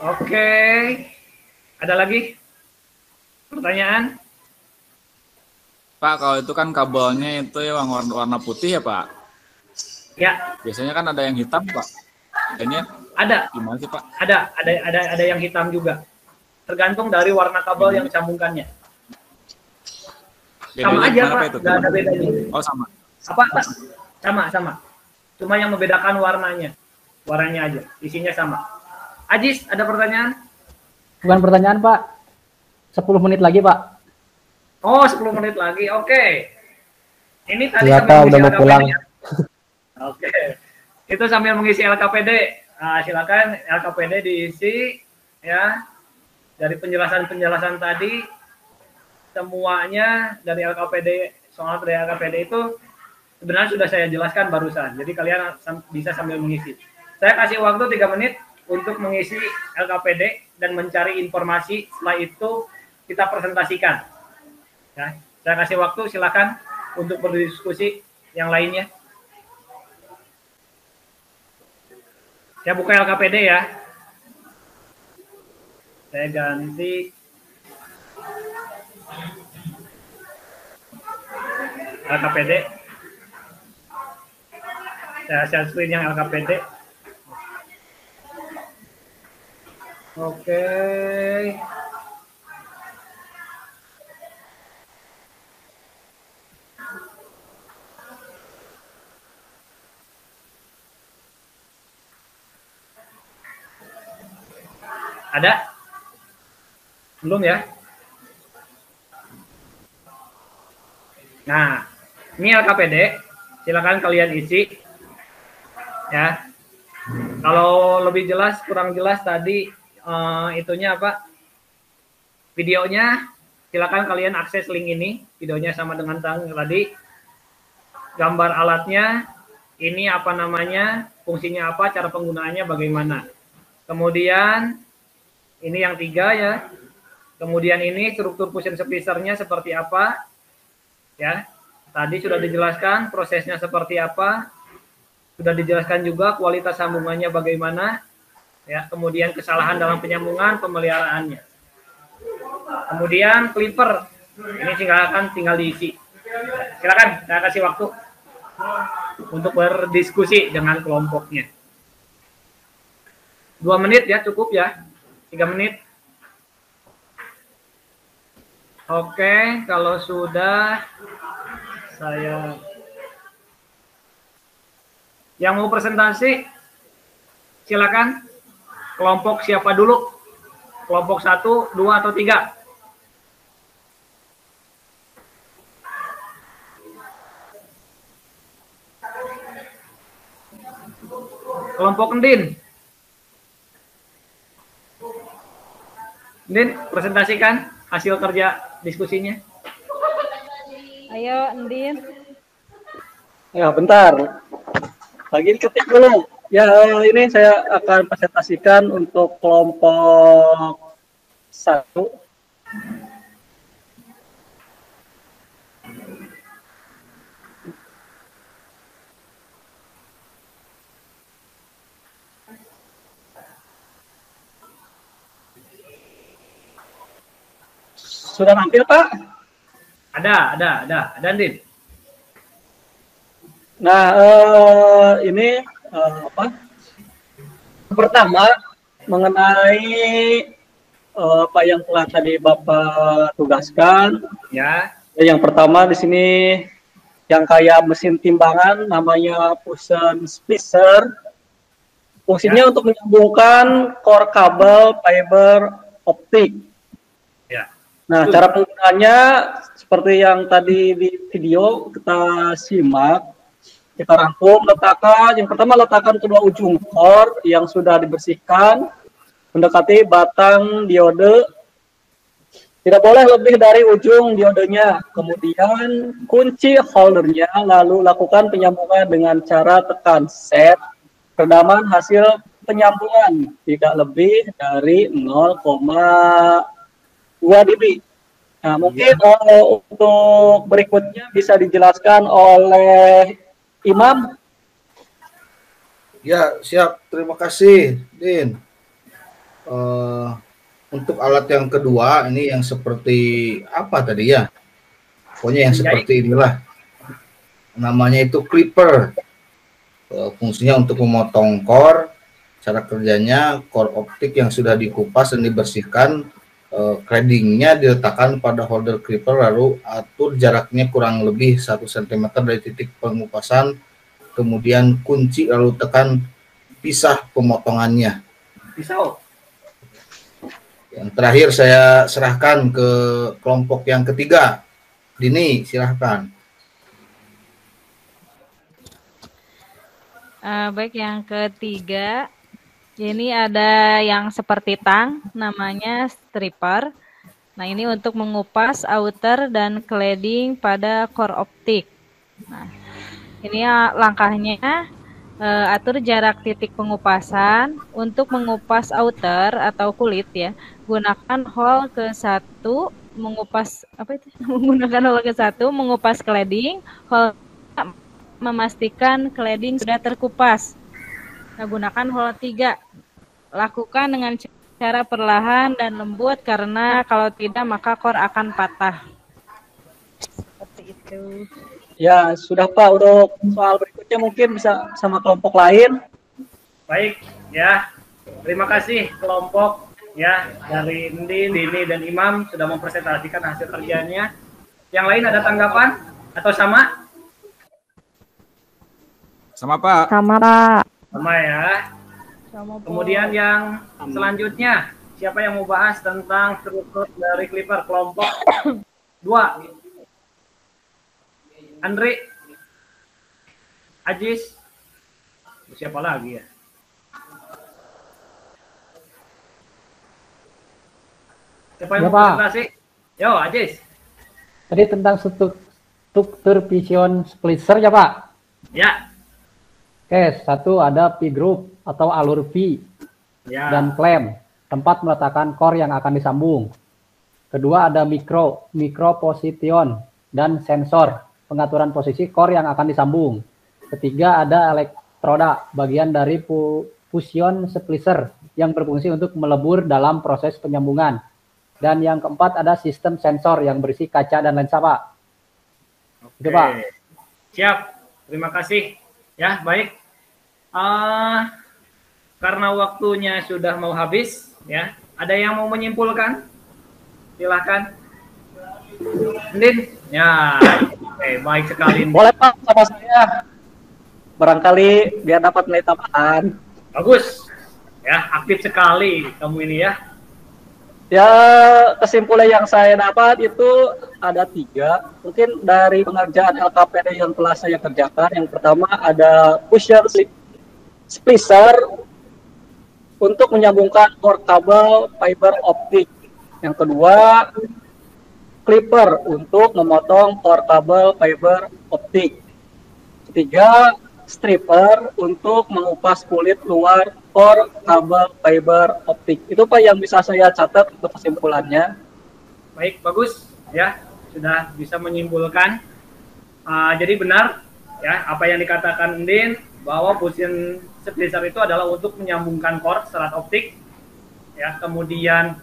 Oke. Ada lagi pertanyaan? Pak, kalau itu kan kabelnya itu yang warna putih ya Pak? Ya. Biasanya kan ada yang hitam Pak. Kayaknya ada. Gimana sih Pak? Ada yang hitam juga. Tergantung dari warna kabel yang disambungkannya. Sama aja Pak, nggak ada bedanya. Oh sama. Apa Pak? Sama. Cuma yang membedakan warnanya aja. Isinya sama. Ajis, ada pertanyaan? Bukan pertanyaan Pak. 10 menit lagi Pak. Oh, 10 menit lagi. Oke. Ini tadi Ternyata udah mau pulang. Oke. Itu sambil mengisi LKPD. Nah, silakan LKPD diisi ya. Dari penjelasan tadi semuanya dari LKPD, soal dari LKPD itu sebenarnya sudah saya jelaskan barusan. Jadi kalian bisa sambil mengisi. Saya kasih waktu 3 menit untuk mengisi LKPD dan mencari informasi. Setelah itu kita presentasikan. Ya, saya kasih waktu, silakan untuk berdiskusi yang lainnya. Saya buka LKPD ya. Saya ganti LKPD. Saya share screen yang LKPD. Oke. Ada? Belum ya? Nah, ini LKPD. Silakan kalian isi. Ya. Kalau lebih jelas, kurang jelas tadi itunya apa? Videonya, silakan kalian akses link ini. Videonya sama dengan tadi. Gambar alatnya, ini apa namanya, fungsinya apa, cara penggunaannya bagaimana. Kemudian ini yang 3 ya. Kemudian ini struktur fusion splicernya seperti apa. Ya. Tadi sudah dijelaskan prosesnya seperti apa. Sudah dijelaskan juga kualitas sambungannya bagaimana. Ya, kemudian kesalahan dalam penyambungan, pemeliharaannya. Kemudian clipper. Ini tinggal diisi. Silakan, saya kasih waktu untuk berdiskusi dengan kelompoknya. 2 menit ya, cukup ya. 3 menit. Oke, kalau sudah saya yang mau presentasi silakan. Kelompok siapa dulu? Kelompok 1, 2 atau 3? Kelompok Endin. Endin, presentasikan hasil kerja diskusinya. Ayo, Endin. Ya, bentar. Lagi ketik dulu. Ya, ini saya akan presentasikan untuk kelompok 1. Sudah nampil, Pak? Ada, Andin. Nah, ini apa? Pertama, mengenai apa yang telah tadi Bapak tugaskan. Ya. Yang pertama di sini yang kayak mesin timbangan namanya fusion splicer. Fungsinya untuk menyambungkan core kabel fiber optik. Ya. Nah, cara penggunaannya seperti yang tadi di video kita simak, kita rangkum, yang pertama letakkan kedua ujung core yang sudah dibersihkan, mendekati batang diode, tidak boleh lebih dari ujung diodenya, kemudian kunci holdernya, lalu lakukan penyambungan dengan cara tekan set, redaman hasil penyambungan, tidak lebih dari 0,2 dB. Nah, mungkin untuk berikutnya bisa dijelaskan oleh Imam. Ya, siap. Terima kasih, Din. Untuk alat yang kedua, ini yang seperti apa tadi ya? Pokoknya yang seperti inilah. Namanya itu clipper. Fungsinya untuk memotong core. Cara kerjanya, core optik yang sudah dikupas dan dibersihkan, claddingnya diletakkan pada holder clipper, lalu atur jaraknya kurang lebih 1 cm dari titik pengupasan, kemudian kunci lalu tekan pisah pemotongannya. Pisau. Yang terakhir saya serahkan ke kelompok yang ketiga. Dini, silahkan. Baik, yang ketiga. Ini ada yang seperti tang, namanya stripper. Nah, ini untuk mengupas outer dan cladding pada core optik. Nah, ini langkahnya, atur jarak titik pengupasan. Untuk mengupas outer atau kulit ya, gunakan hole ke-1, mengupas apa itu? Menggunakan hole ke-1, mengupas cladding, hole memastikan cladding sudah terkupas. Nah, gunakan hole 3. Lakukan dengan cara perlahan dan lembut, karena kalau tidak maka core akan patah. Seperti itu. Ya, sudah Pak. Untuk soal berikutnya mungkin bisa sama kelompok lain. Baik, ya. Terima kasih kelompok ya dari Ndin, Dini, dan Imam sudah mempresentasikan hasil kerjanya. Yang lain ada tanggapan atau sama? Sama, Pak. Sama, Pak. Sama ya. Kemudian yang selanjutnya, siapa yang mau bahas tentang struktur dari clipper kelompok 2? Andri, Ajis, siapa lagi ya? Siapa yang mau presentasi? Yo, Ajis. Tadi tentang struktur fusion splicer ya Pak? Ya. Oke, 1 ada P-group atau alur P Ya. dan klem, tempat meletakkan core yang akan disambung. Kedua ada microposition dan sensor, pengaturan posisi core yang akan disambung. Ketiga ada elektroda, bagian dari fusion splicer yang berfungsi untuk melebur dalam proses penyambungan. Dan yang keempat ada sistem sensor yang berisi kaca dan lensa, Pak. Oke. Itu, Pak. Siap, terima kasih. Ya, baik. Karena waktunya sudah mau habis, ya. Ada yang mau menyimpulkan? Silahkan. Ndin? Ya, baik sekali. Boleh Pak, sama saya. Barangkali biar dapat nilai tambahan. Bagus. Ya, aktif sekali kamu ini ya. Ya, kesimpulan yang saya dapat itu ada 3. Mungkin dari pengerjaan LKPD yang telah saya kerjakan. Yang pertama ada fusion splicer untuk menyambungkan core kabel fiber optik. Yang kedua, clipper untuk memotong core kabel fiber optik. Ketiga, stripper untuk mengupas kulit luar core kabel fiber optik. Itu Pak yang bisa saya catat untuk kesimpulannya. Baik, bagus ya, sudah bisa menyimpulkan. Jadi benar ya apa yang dikatakan Undin, bahwa position splicer itu adalah untuk menyambungkan core serat optik, ya, kemudian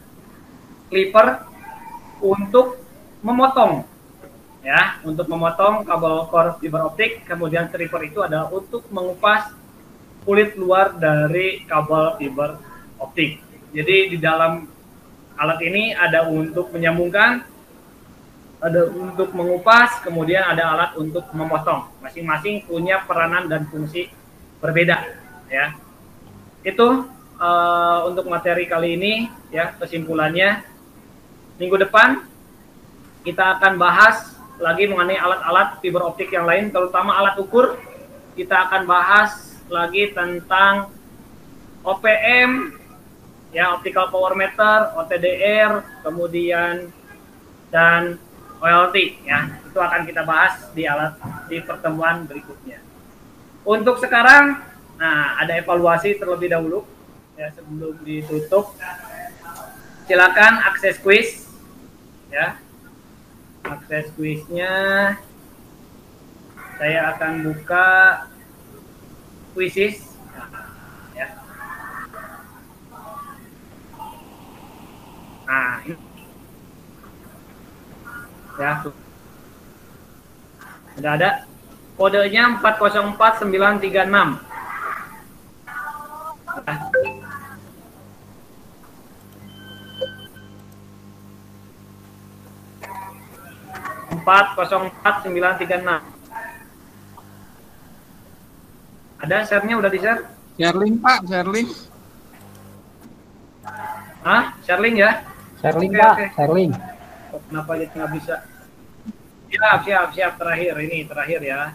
clipper untuk memotong, ya, untuk memotong kabel core fiber optik, kemudian stripper itu adalah untuk mengupas kulit luar dari kabel fiber optik. Jadi di dalam alat ini ada untuk menyambungkan, ada untuk mengupas, kemudian ada alat untuk memotong. Masing-masing punya peranan dan fungsi berbeda, ya. Itu untuk materi kali ini, ya. Kesimpulannya, minggu depan kita akan bahas lagi mengenai alat-alat fiber optik yang lain, terutama alat ukur. Kita akan bahas lagi tentang OPM, ya, optical power meter, OTDR, kemudian dan OLT, ya. Itu akan kita bahas di pertemuan berikutnya. Untuk sekarang, nah, ada evaluasi terlebih dahulu, ya, sebelum ditutup. Silakan akses quiz, ya. Akses quiznya saya akan buka quizzes, ya. Nah, ini, ya, sudah ada kodenya 404936. 404936. Ada share-nya, udah di-share? Share link, Pak, share link. Share link ya? Share link, Oke, Pak, oke. share link. Kenapa jadi nggak bisa? Siap. Terakhir ya.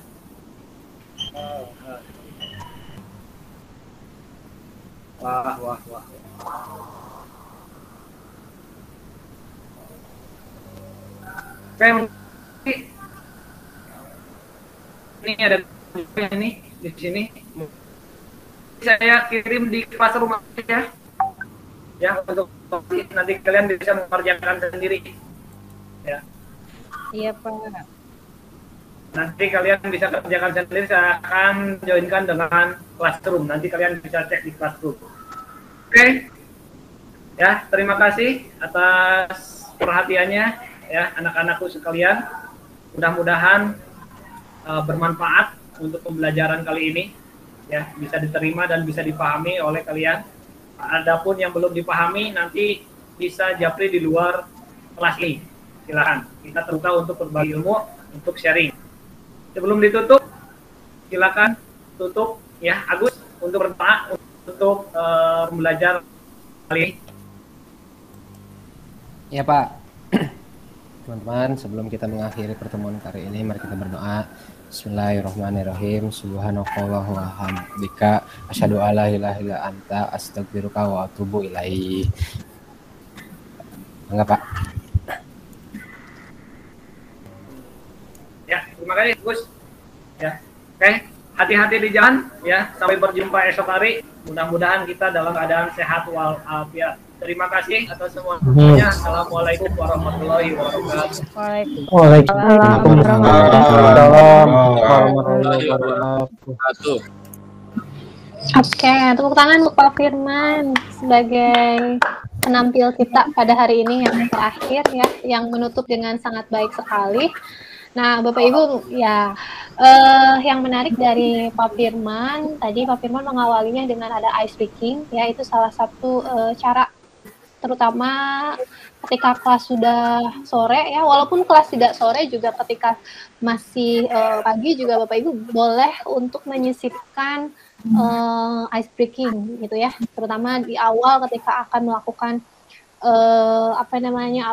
Wah. Oke, ini ada ini di sini. Saya kirim di classroom ya. Ya, untuk nanti kalian bisa mengerjakan sendiri. Ya. Iya, Pak. Nanti kalian bisa kerjakan sendiri, saya akan joinkan dengan classroom. Nanti kalian bisa cek di classroom. Oke. Ya, terima kasih atas perhatiannya, ya, anak-anakku sekalian. Mudah-mudahan bermanfaat untuk pembelajaran kali ini, ya, bisa diterima dan bisa dipahami oleh kalian. Adapun yang belum dipahami nanti bisa japri di luar kelas ini. Silakan, kita terbuka untuk berbagi ilmu, untuk sharing. Sebelum ditutup, silakan tutup, ya, Agus, untuk berdoa untuk belajar kali ini. Ya Pak, teman-teman, sebelum kita mengakhiri pertemuan kali ini, mari kita berdoa. Bismillahirrahmanirrahim. Subhanallah wa hamdika, asyhadu alla ilaha illa anta, astaghfiruka wa atubu ilaih. Enggak, Pak? Ya, terima kasih Gus. Ya, oke, hati-hati di jalan, ya. Sampai berjumpa esok hari. Mudah-mudahan kita dalam keadaan sehat walafiat. Terima kasih atas semuanya. Assalamualaikum warahmatullahi wabarakatuh. Waalaikumsalam warahmatullahi wabarakatuh. Oke, tepuk tangan untuk Pak Firman sebagai penampil kita pada hari ini yang terakhir, ya, yang menutup dengan sangat baik sekali. Nah, Bapak Ibu, ya, yang menarik dari Pak Firman, tadi Pak Firman mengawalinya dengan ada ice breaking, ya, itu salah satu cara, terutama ketika kelas sudah sore, ya, walaupun kelas tidak sore juga ketika masih pagi juga Bapak Ibu boleh untuk menyisipkan ice breaking, gitu ya, terutama di awal ketika akan melakukan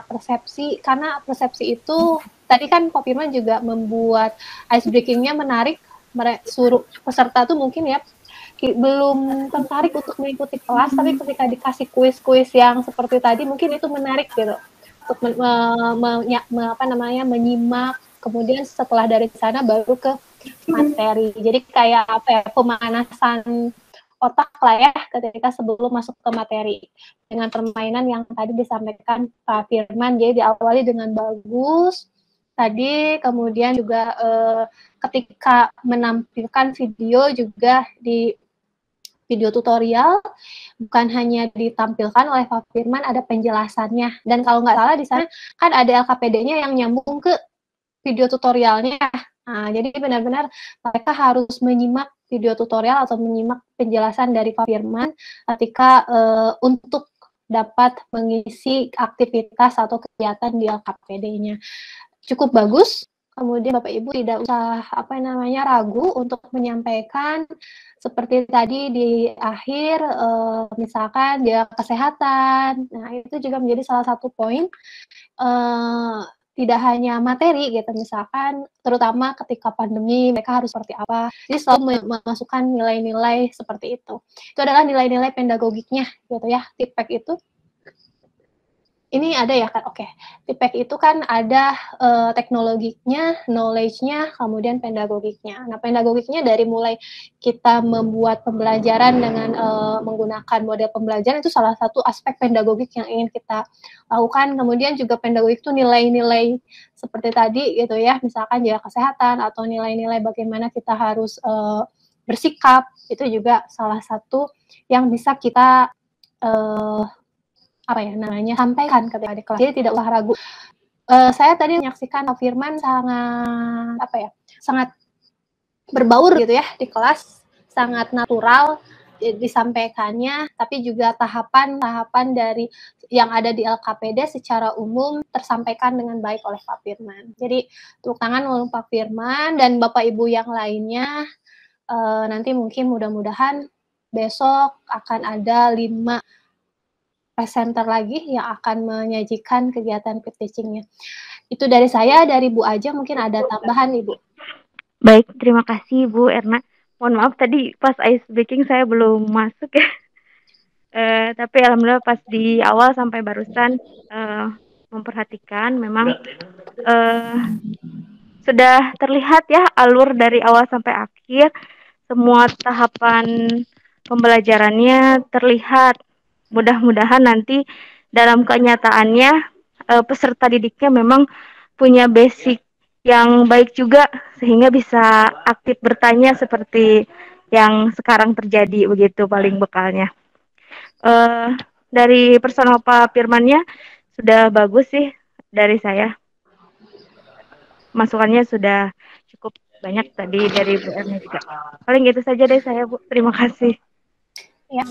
persepsi, karena persepsi itu tadi kan Pak Firman juga membuat ice breaking-nya menarik, suruh peserta tuh mungkin, ya, belum tertarik untuk mengikuti kelas, tapi ketika dikasih kuis-kuis yang seperti tadi mungkin itu menarik gitu untuk menyimak, kemudian setelah dari sana baru ke materi. Jadi kayak apa ya, pemanasan otak lah ya ketika sebelum masuk ke materi dengan permainan yang tadi disampaikan Pak Firman. Jadi diawali dengan bagus tadi, kemudian juga ketika menampilkan video juga di video tutorial bukan hanya ditampilkan oleh Pak Firman, ada penjelasannya, dan kalau nggak salah di sana kan ada LKPD-nya yang nyambung ke video tutorialnya. Nah, jadi benar-benar mereka harus menyimak video tutorial atau menyimak penjelasan dari Pak Firman ketika untuk dapat mengisi aktivitas atau kegiatan di LKPD-nya. Cukup bagus. Kemudian Bapak Ibu tidak usah ragu untuk menyampaikan seperti tadi di akhir, misalkan dia kesehatan. Nah, itu juga menjadi salah satu poin. Tidak hanya materi gitu, misalkan terutama ketika pandemi mereka harus seperti apa. Jadi selalu memasukkan nilai-nilai seperti itu. Itu adalah nilai-nilai pedagogiknya gitu ya. TIPEK itu ini ada ya kan? Oke. TIPEK itu kan ada teknologinya, knowledge-nya, kemudian pedagogiknya. Nah, pedagogiknya dari mulai kita membuat pembelajaran dengan menggunakan model pembelajaran, itu salah satu aspek pedagogik yang ingin kita lakukan. Kemudian juga pedagogik itu nilai-nilai seperti tadi gitu ya, misalkan jaga kesehatan atau nilai-nilai bagaimana kita harus bersikap, itu juga salah satu yang bisa kita sampaikan ketika di kelas. Jadi tidak usah ragu. Saya tadi menyaksikan Pak Firman sangat berbaur gitu ya di kelas, sangat natural disampaikannya, tapi juga tahapan-tahapan dari yang ada di LKPD secara umum tersampaikan dengan baik oleh Pak Firman. Jadi tepuk tangan untuk Pak Firman dan Bapak Ibu yang lainnya. Nanti mungkin mudah-mudahan besok akan ada 5 presenter lagi yang akan menyajikan kegiatan peer teaching-nya. Itu dari saya, dari Bu Aja mungkin ada tambahan Ibu. Baik, terima kasih Bu Erna. Mohon maaf tadi pas ice breaking saya belum masuk ya. Tapi alhamdulillah pas di awal sampai barusan memperhatikan memang sudah terlihat ya alur dari awal sampai akhir, semua tahapan pembelajarannya terlihat. Mudah-mudahan nanti dalam kenyataannya peserta didiknya memang punya basic yang baik juga sehingga bisa aktif bertanya seperti yang sekarang terjadi, begitu paling bekalnya. Dari personal Pak Firmannya sudah bagus sih dari saya. Masukannya sudah cukup banyak tadi dari Bu Erna juga. Paling itu saja dari saya Bu. Terima kasih. Ya.